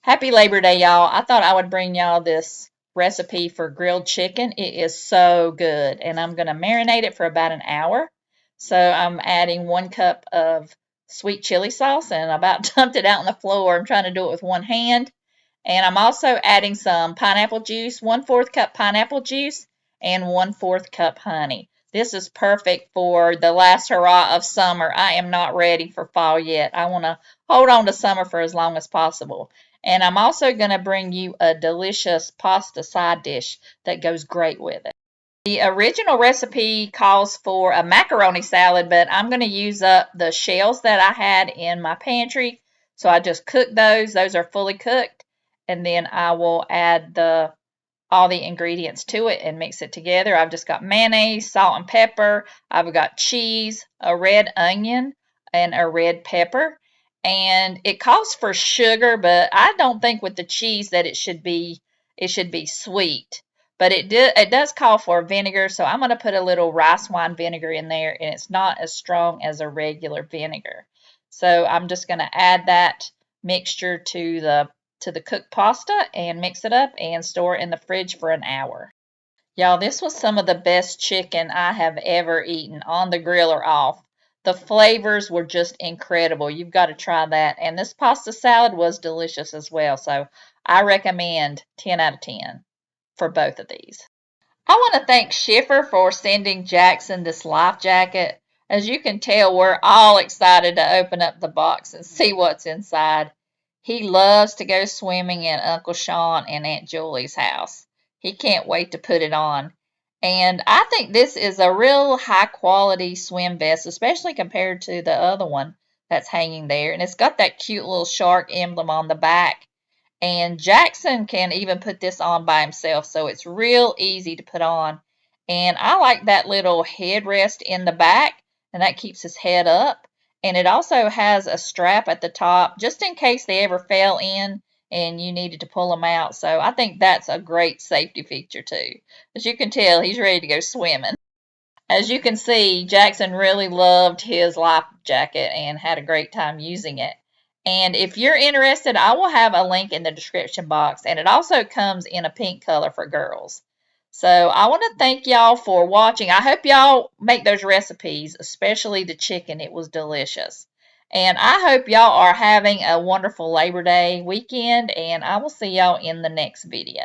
Happy Labor Day, y'all. I thought I would bring y'all this recipe for grilled chicken. It is so good, and I'm going to marinate it for about an hour. So I'm adding 1 cup of sweet chili sauce, and I about dumped it out on the floor. I'm trying to do it with one hand. And I'm also adding some pineapple juice, 1/4 cup pineapple juice, and 1/4 cup honey. This is perfect for the last hurrah of summer. I am not ready for fall yet. I want to hold on to summer for as long as possible. And I'm also going to bring you a delicious pasta side dish that goes great with it. The original recipe calls for a macaroni salad, but I'm going to use up the shells that I had in my pantry. So I just cooked those. Those are fully cooked. And then I will add all the ingredients to it and mix it together. I've just got mayonnaise, salt and pepper. I've got cheese, a red onion, and a red pepper. And it calls for sugar, but I don't think with the cheese that it should be sweet. But it does call for vinegar, so I'm going to put a little rice wine vinegar in there, and it's not as strong as a regular vinegar. So I'm just going to add that mixture to the cooked pasta and mix it up and store it in the fridge for an hour. Y'all, this was some of the best chicken I have ever eaten on the grill or off. The flavors were just incredible. You've got to try that. And this pasta salad was delicious as well. So I recommend 10 out of 10 for both of these. I want to thank Chriffer for sending Jackson this life jacket. As you can tell, we're all excited to open up the box and see what's inside. He loves to go swimming in Uncle Sean and Aunt Julie's house. He can't wait to put it on. And I think this is a real high quality swim vest, especially compared to the other one that's hanging there. And it's got that cute little shark emblem on the back. And Jackson can even put this on by himself, so it's real easy to put on. And I like that little headrest in the back, and that keeps his head up. And it also has a strap at the top, just in case they ever fell in and you needed to pull them out. So I think that's a great safety feature too. As you can tell, he's ready to go swimming. As you can see, Jackson really loved his life jacket and had a great time using it. And if you're interested, I will have a link in the description box. And it also comes in a pink color for girls. So I want to thank y'all for watching. I hope y'all make those recipes, especially the chicken. It was delicious. And I hope y'all are having a wonderful Labor Day weekend. And I will see y'all in the next video.